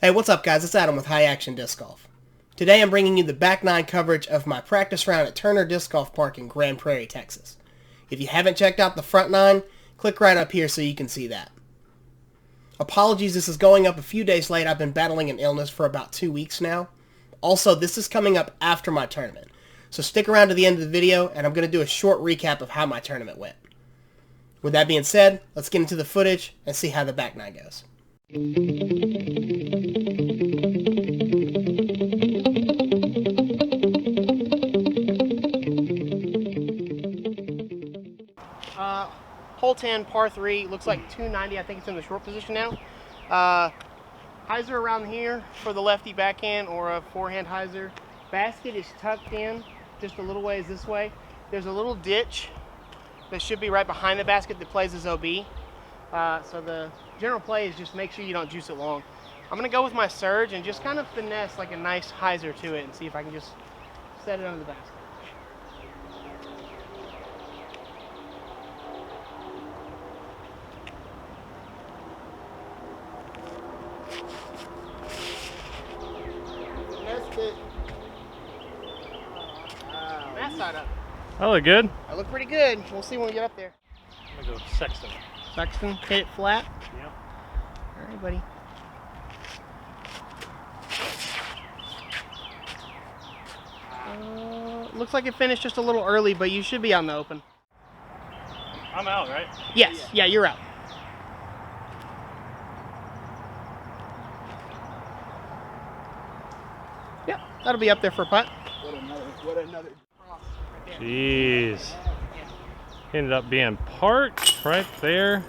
Hey, what's up guys? It's Adam with High Action Disc Golf. Today I'm bringing you the back nine coverage of my practice round at Turner Disc Golf Park in Grand Prairie, Texas. If you haven't checked out the front nine, click right up here so you can see that. Apologies, this is going up a few days late. I've been battling an illness for about 2 weeks now. Also, this is coming up after my tournament. So stick around to the end of the video and I'm going to do a short recap of how my tournament went. With that being said, let's get into the footage and see how the back nine goes. Hole 10, par 3, looks like 290. I think it's in the short position now. Hyzer around here for the lefty backhand or a forehand hyzer. Basket is tucked in just a little ways this way. There's a little ditch that should be right behind the basket that plays as OB. So the general play is just make sure you don't juice it long. I'm going to go with my surge and just kind of finesse like a nice hyzer to it and see if I can just set it under the basket. That side up. I look good. I look pretty good. We'll see when we get up there. I'm gonna go Sexton. Sexton, hit it flat. Yep. All right, buddy. Looks like it finished just a little early, but you should be out in the open. I'm out, right? Yes, yeah, you're out. Yep, that'll be up there for a putt. What another. Jeez. Ended up being parked right there.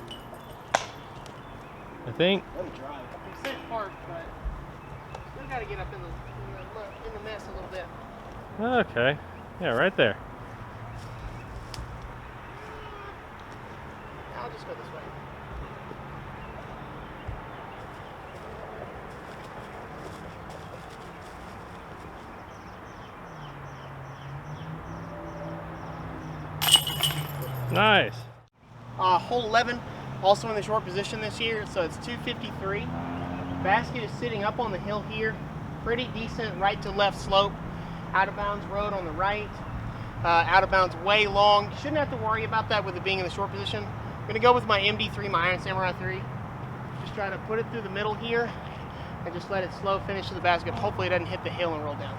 I think. Let it dry. We said park, but still got to get up in the mess a little bit. Okay. Yeah, right there. I'll just go this way. Nice. Hole 11, also in the short position this year, so it's 253. Basket is sitting up on the hill here. Pretty decent right to left slope. Out of bounds road on the right. Out of bounds way long. You shouldn't have to worry about that with it being in the short position. I'm going to go with my MD3, my Iron Samurai 3. Just try to put it through the middle here and just let it slow finish to the basket. Hopefully it doesn't hit the hill and roll down.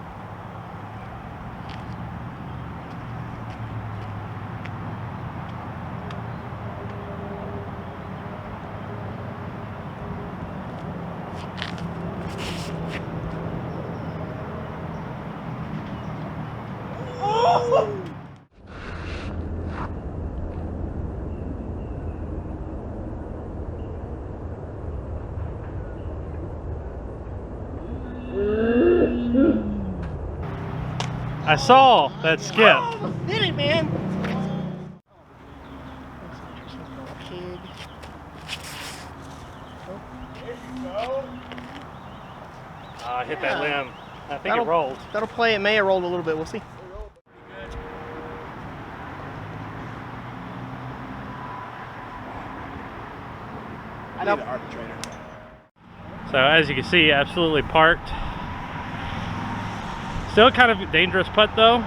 I saw that skip. Oh, did it, man! I hit that limb. I think it rolled. That'll play. It may have rolled a little bit. We'll see. I need an arbitrator. So as you can see, absolutely parked. Still kind of a dangerous putt though.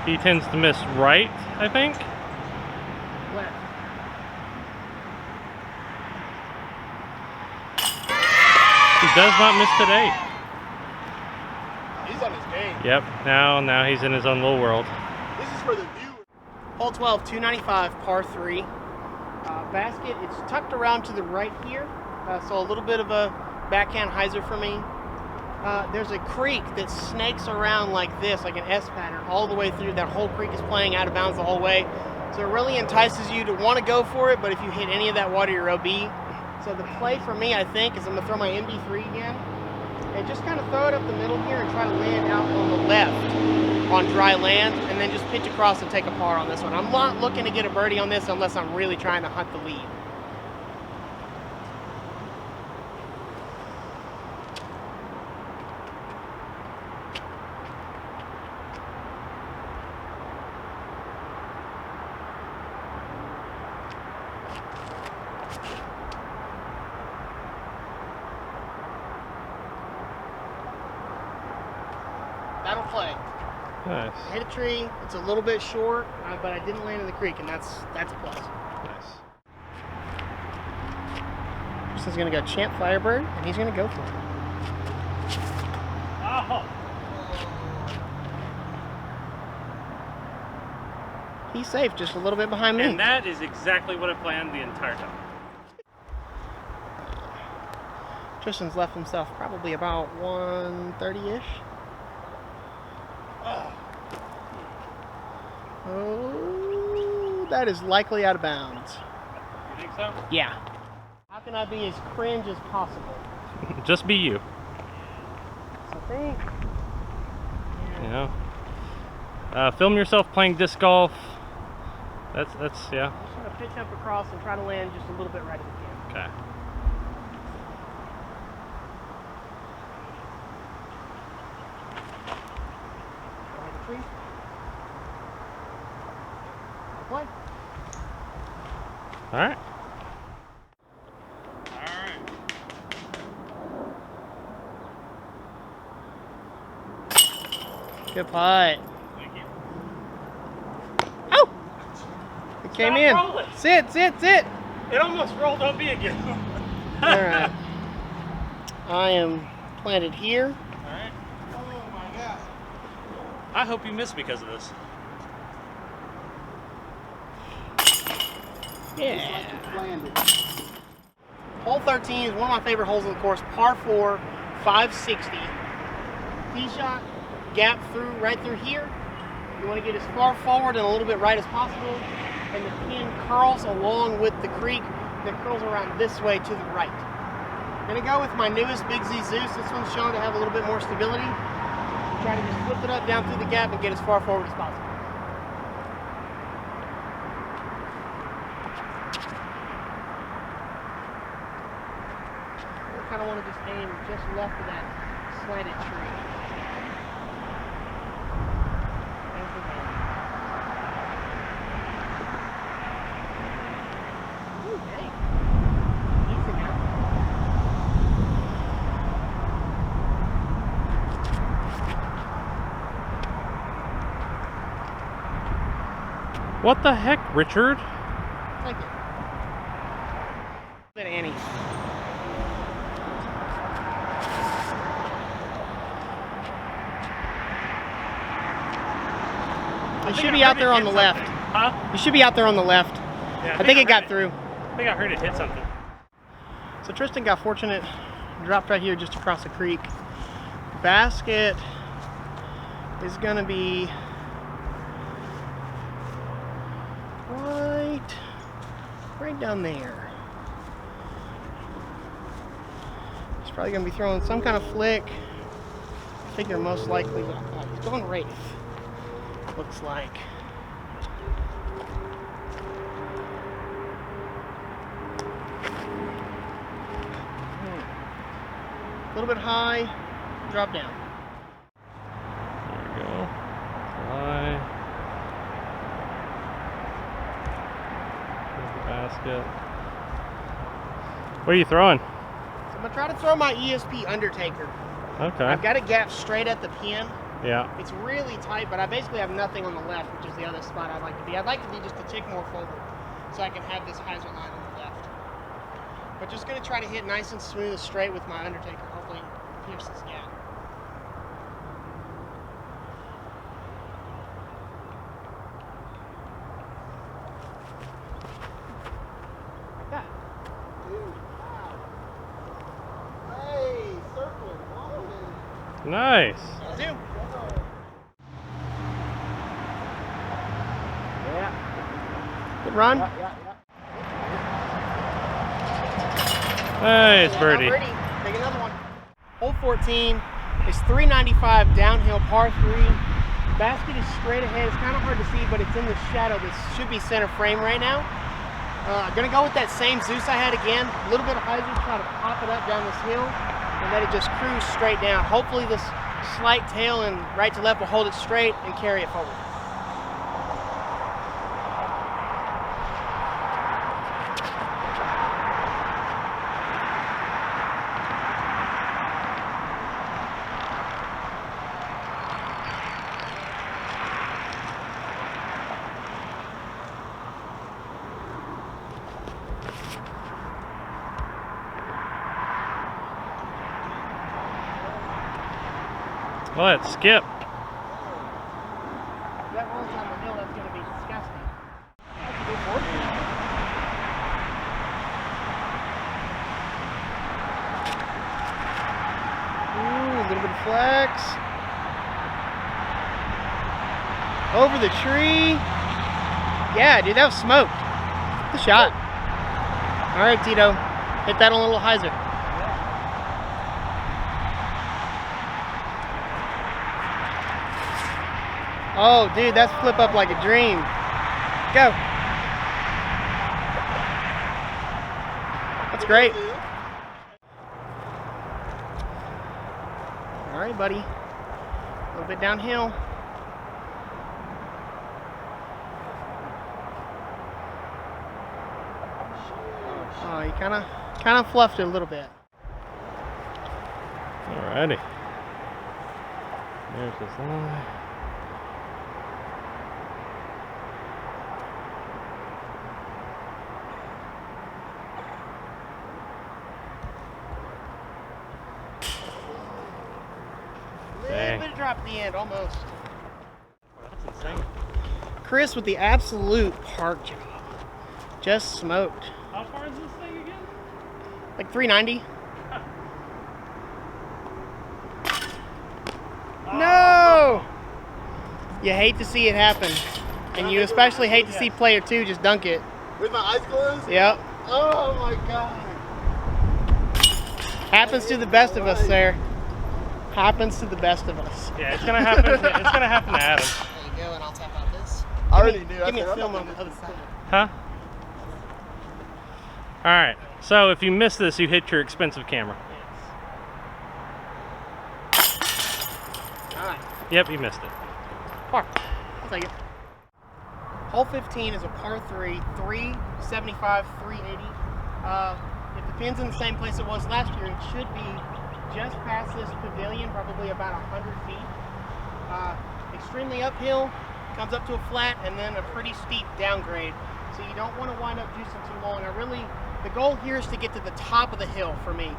He tends to miss right, I think. Left. He does not miss today. He's on his game. Yep, now he's in his own little world. This is for the viewer. Hole 12, 295, par 3. Basket, it's tucked around to the right here, so a little bit of a backhand hyzer for me. There's a creek that snakes around like this, like an S pattern, all the way through. That whole creek is playing out of bounds the whole way. So it really entices you to want to go for it, but if you hit any of that water, you're OB. So the play for me, I think, is I'm going to throw my MD3 again, and just kind of throw it up the middle here and try to land out on the left on dry land, and then just pitch across and take a par on this one. I'm not looking to get a birdie on this unless I'm really trying to hunt the lead. Battle play. Nice. I hit a tree. It's a little bit short, but I didn't land in the creek, and that's a plus. Nice. Kristen's gonna go Champ Firebird, and he's gonna go for it. Oh. He's safe, just a little bit behind me. And that is exactly what I planned the entire time. Tristan's left himself probably about 130-ish. Oh, that is likely out of bounds. You think so? Yeah. How can I be as cringe as possible? Just be you. So I think. You know. Film yourself playing disc golf. That's yeah. I'm just gonna pitch up across and try to land just a little bit right at the pin. Okay. Behind the tree. Play. All right. Good putt. Thank you. Oh! It came in. rolling. Sit. It almost rolled on me again. All right. I am planted here. All right. Oh my God. I hope you miss because of this. Yeah. Landed. Hole 13 is one of my favorite holes on the course. Par 4, 560. Tee shot, gap through, right through here. You want to get as far forward and a little bit right as possible. And the pin curls along with the creek that curls around this way to the right. I'm going to go with my newest Big Z Zeus. This one's shown to have a little bit more stability. Try to just flip it up down through the gap and get as far forward as possible. I kind of want to just aim just left of that slanted tree. There's the man. Ooh, dang. Easy now. What the heck, Richard? Thank you. Bit of Annie. It should be out there on the left. Huh? You should be out there on the left. Yeah, I think it got heard through. I think I heard it hit something. So Tristan got fortunate, dropped right here just across the creek. Basket is gonna be right down there. He's probably gonna be throwing some kind of flick. I figure most likely, he's going Wraith. Looks like. A little bit high, drop down. There we go. Fly. There's the basket. What are you throwing? So I'm gonna try to throw my ESP Undertaker. Okay. I've got a gap straight at the pin. Yeah. It's really tight, but I basically have nothing on the left, which is the other spot I'd like to be. I'd like to be just a tick more forward, so I can have this hyzer line on the left. But just gonna try to hit nice and smooth and straight with my Undertaker. Hopefully pierce this gap. Like that. Dude, wow. Hey, circling, rolling. Nice. Do. Yeah. Good run. Nice birdie. Take another one. Hole 14 is 395 downhill par 3. Basket is straight ahead. It's kind of hard to see, but it's in the shadow. This should be center frame right now. I'm gonna go with that same Zeus I had again. A little bit of hyzer, try to pop it up down this hill, and let it just cruise straight down. Hopefully this slight tail and right to left will hold it straight and carry it forward. Let's skip. If that rolls down the hill, that's going to be disgusting. That's a good board. Ooh, a little bit of flex. Over the tree. Yeah, dude, that was smoked. Good shot. All right, Tito. Hit that on a little hyzer. Oh, dude, that's flip up like a dream. Go. That's great. All right, buddy. A little bit downhill. Oh, you kind of fluffed it a little bit. Alrighty. There's this line. A little bit of drop at the end, almost. That's insane. Chris with the absolute park job. Just smoked. How far is this thing again? Like 390. No! You hate to see it happen. And you especially hate to see player 2 just dunk it. With my eyes closed? Yep. Oh my god. Happens to the best of us, sir. Happens to the best of us. Yeah, it's gonna happen. It's gonna happen to Adam. There you go, and I'll tap out this. I already knew. Give me a film on the other side. Huh? All right. So if you miss this, you hit your expensive camera. All right. Yep, you missed it. Par. I'll take it. Hole 15 is a par 3, 375, 380. If the pin's in the same place it was last year, it should be just past this pavilion, probably about 100 feet. Extremely uphill, comes up to a flat, and then a pretty steep downgrade. So you don't want to wind up juicing too long. The goal here is to get to the top of the hill for me.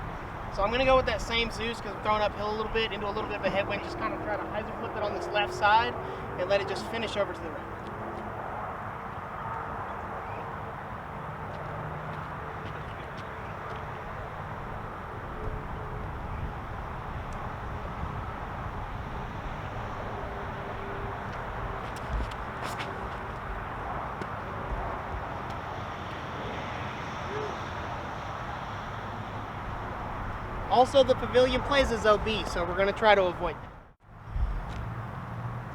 So I'm going to go with that same Zeus because I'm throwing uphill a little bit into a little bit of a headwind. Just kind of try to hyzer flip it on this left side and let it just finish over to the right. Also, the pavilion plays as OB, so we're going to try to avoid that.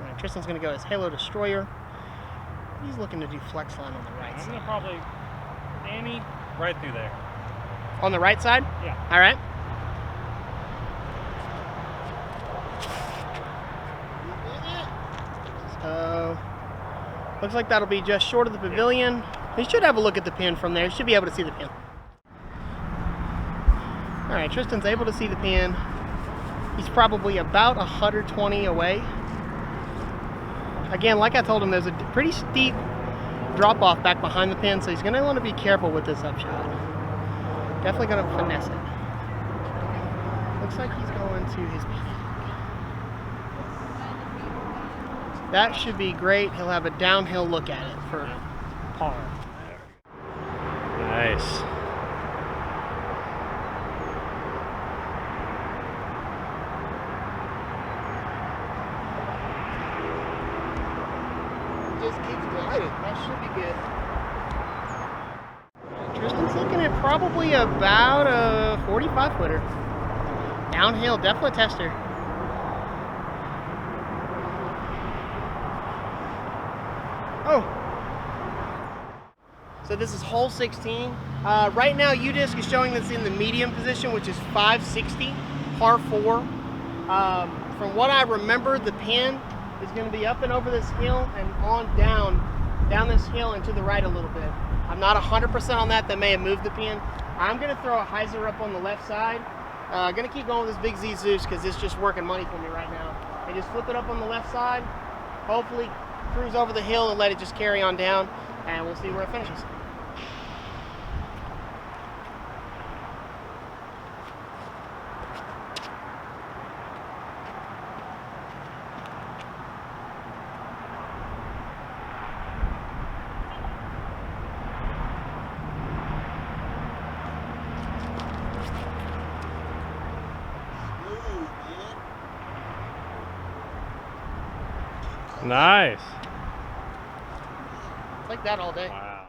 All right, Tristan's going to go as Halo Destroyer. He's looking to do flex line on the right I'm side. gonna probably Danny right through there. On the right side? Yeah. All right. So, looks like that'll be just short of the pavilion. He should have a look at the pin from there. He should be able to see the pin. All right, Tristan's able to see the pin. He's probably about 120 away. Again, like I told him, there's a pretty steep drop off back behind the pin, so he's gonna want to be careful with this upshot. Definitely gonna finesse it. Looks like he's going to his peak. That should be great. He'll have a downhill look at it for par. Nice. Just keeps gliding. That should be good. Tristan's looking at probably about a 45 footer. Downhill, definitely a tester. Oh. So this is hole 16. Right now UDisc is showing this in the medium position, which is 560, par 4. From what I remember, the pin is going to be up and over this hill and on down this hill and to the right a little bit. I'm not 100% on that. That may have moved the pin. I'm going to throw a hyzer up on the left side. I'm going to keep going with this big Z Zeus because it's just working money for me right now. And just flip it up on the left side. Hopefully cruise over the hill and let it just carry on down, and we'll see where it finishes. Nice. It's like that all day. Wow.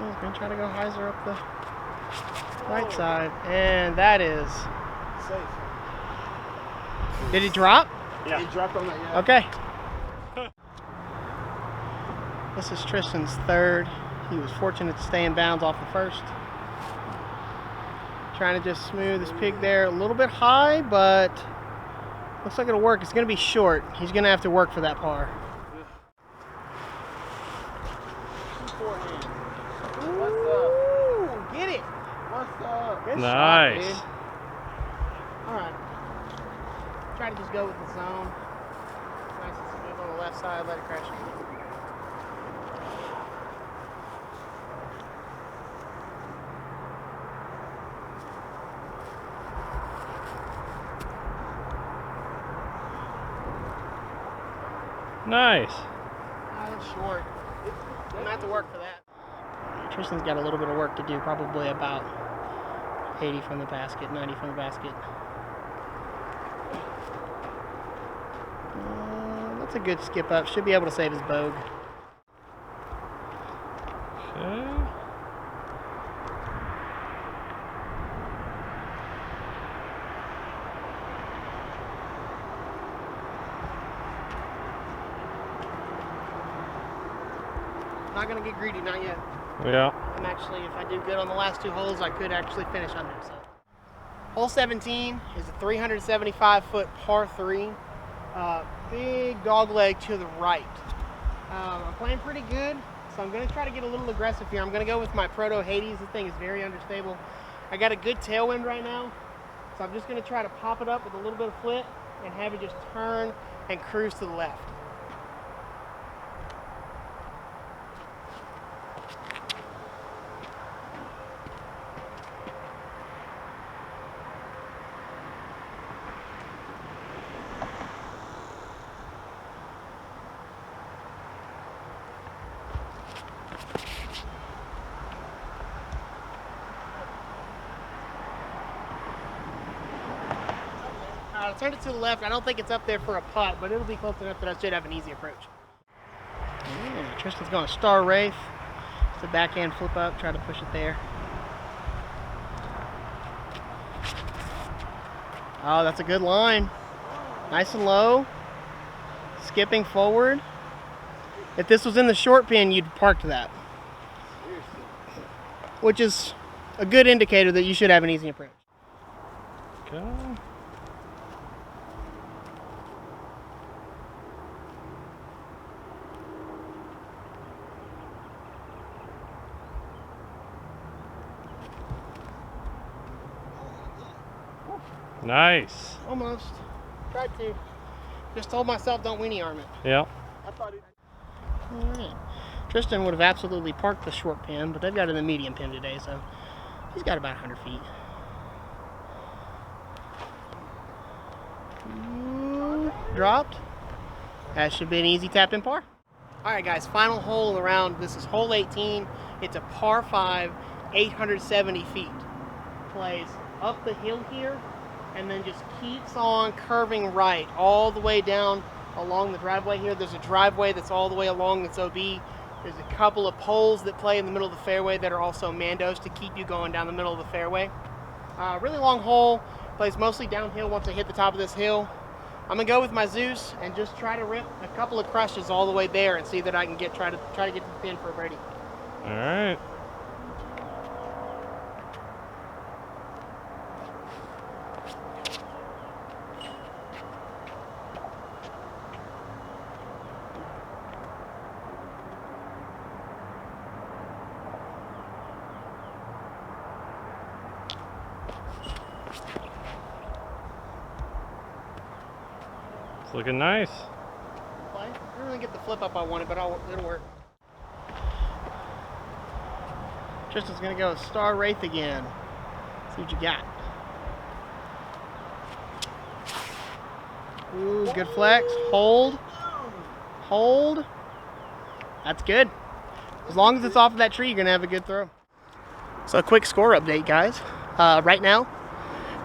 He's gonna try to go hyzer up the right side, and that is. Safe. Did he drop? Yeah. He dropped on that, yeah. Okay. This is Tristan's third. He was fortunate to stay in bounds off the first. Trying to just smooth this pig there a little bit high, but looks like it'll work. It's going to be short. He's going to have to work for that par. Forehand. Ooh, get it. What's up? Good Nice. shot, dude. All right. Try to just go with the zone. Nice and smooth on the left side. Let it crash in. Nice. That's short. I'm gonna have to work for that. Tristan's got a little bit of work to do, probably about 80 from the basket, 90 from the basket. That's a good skip up. Should be able to save his bogue. Okay. Not gonna get greedy, not yet. Yeah. I'm actually, if I do good on the last two holes, I could actually finish under. So, hole 17 is a 375-foot par 3. Big dog leg to the right. I'm playing pretty good, so I'm going to try to get a little aggressive here. I'm going to go with my Proto Hades. This thing is very understable. I got a good tailwind right now, so I'm just going to try to pop it up with a little bit of flip and have it just turn and cruise to the left. I turned it to the left. I don't think it's up there for a putt, but it'll be close enough that I should have an easy approach. Yeah, Tristan's going to star Wraith. It's a backhand flip up. Try to push it there. Oh, that's a good line. Nice and low. Skipping forward. If this was in the short pin, you'd park to that. Which is a good indicator that you should have an easy approach. Okay. Nice. Almost. Tried to. Just told myself don't weenie arm it. Yep. I thought it. Alright. Tristan would have absolutely parked the short pin, but they've got it in the medium pin today, so he's got about 100 feet. Dropped. That should be an easy tap in par. Alright guys, final hole around. This is hole 18. It's a par 5, 870 feet. Plays up the hill here and then just keeps on curving right all the way down along the driveway here. There's a driveway that's all the way along that's OB. There's a couple of poles that play in the middle of the fairway that are also Mandos to keep you going down the middle of the fairway. Really long hole, plays mostly downhill once I hit the top of this hill. I'm gonna go with my Zeus and just try to rip a couple of crushes all the way there and see that I can try to get to the pin for a birdie. All right. It's looking nice. Play. I didn't really get the flip up I wanted, but it'll work. Tristan's gonna go Star Wraith again. See what you got. Ooh, good flex. Hold. Hold. That's good. As long as it's off of that tree, you're gonna have a good throw. So a quick score update, guys. Right now,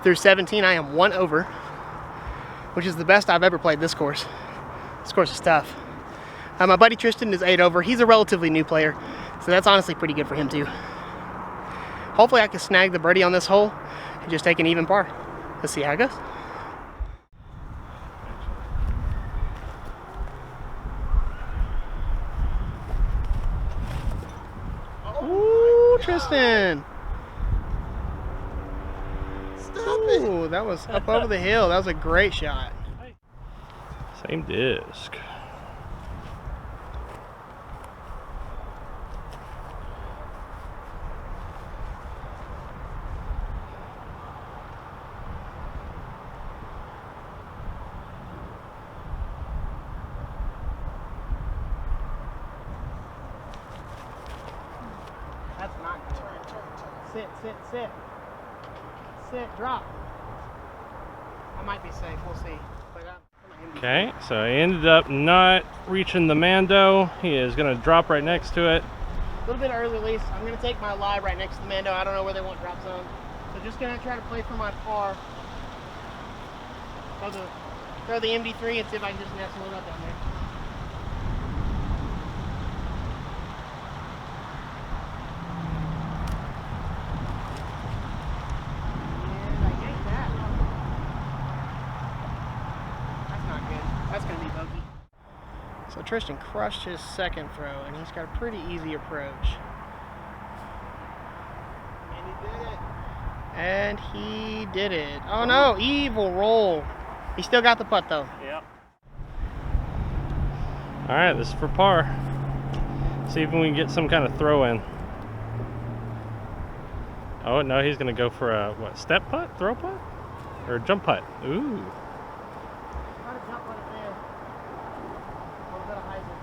through 17, I am 1 over, which is the best I've ever played this course. This course is tough. My buddy Tristan is 8 over. He's a relatively new player, so that's honestly pretty good for him too. Hopefully I can snag the birdie on this hole and just take an even par. Let's see how it goes. Ooh, Tristan. Ooh, that was up over the hill. That was a great shot. Same disc. That's not good. Sit, sit, sit. Sit, drop. I might be safe, we'll see. Okay, so he ended up not reaching the Mando. He is going to drop right next to it. A little bit early release. I'm going to take my lie right next to the Mando. I don't know where they want drop zone. So just going to try to play for my par. Throw the MD3 and see if I can just nestle it up down there. And I yanked that. That's not good. That's going to be bogey. So Tristan crushed his second throw, and he's got a pretty easy approach. And he did it. Oh no, evil roll. He still got the putt though. Yep. All right, this is for par. See if we can get some kind of throw in. Oh no, he's gonna go for a what? Step putt, throw putt, or jump putt? Ooh. Try to jump on it there. A little bit of hyzer.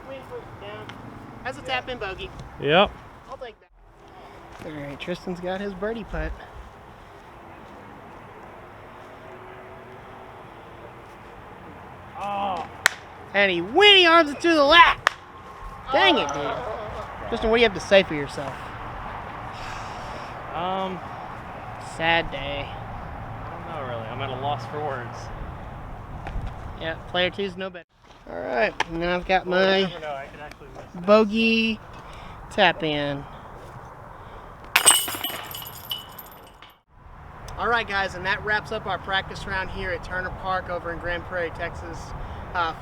Wind pushed down. Has a tap in bogey. Yep. I'll take that. All right, Tristan's got his birdie putt. Oh. And he whinny arms it to the left. Dang it, dude. Tristan, what do you have to say for yourself? Sad day. I don't know really. I'm at a loss for words. Yeah, player two's no better. All right, and then I've got Well, you my never know, I could actually miss. bogey tap in. All right, guys, and that wraps up our practice round here at Turner Park over in Grand Prairie, Texas.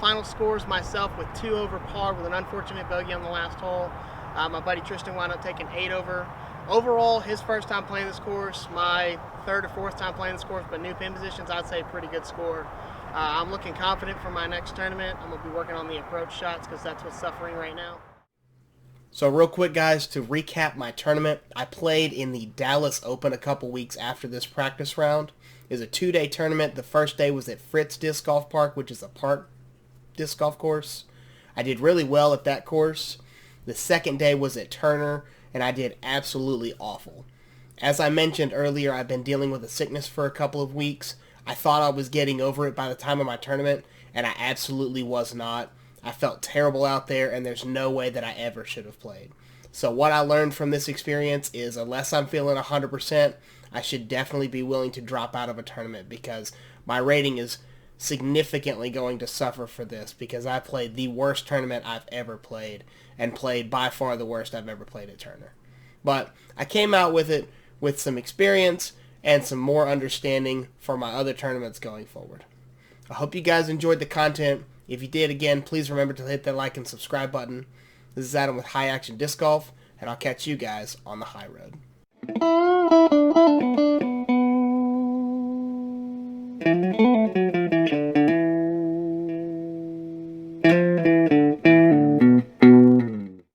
Final scores, myself with 2 over par with an unfortunate bogey on the last hole. My buddy Tristan wound up taking 8 over. Overall, his first time playing this course, my 3rd or 4th time playing this course, but new pin positions, I'd say pretty good score. I'm looking confident for my next tournament. I'm going to be working on the approach shots because that's what's suffering right now. So real quick, guys, to recap my tournament, I played in the Dallas Open a couple weeks after this practice round. It was a 2-day tournament. The first day was at Fritz Disc Golf Park, which is a park disc golf course. I did really well at that course. The second day was at Turner, and I did absolutely awful. As I mentioned earlier, I've been dealing with a sickness for a couple of weeks. I thought I was getting over it by the time of my tournament, and I absolutely was not. I felt terrible out there, and there's no way that I ever should have played. So what I learned from this experience is unless I'm feeling 100%, I should definitely be willing to drop out of a tournament because my rating is significantly going to suffer for this because I played the worst tournament I've ever played and played by far the worst I've ever played at Turner. But I came out with it with some experience and some more understanding for my other tournaments going forward. I hope you guys enjoyed the content. If you did, again, please remember to hit that like and subscribe button. This is Adam with High Action Disc Golf, and I'll catch you guys on the high road.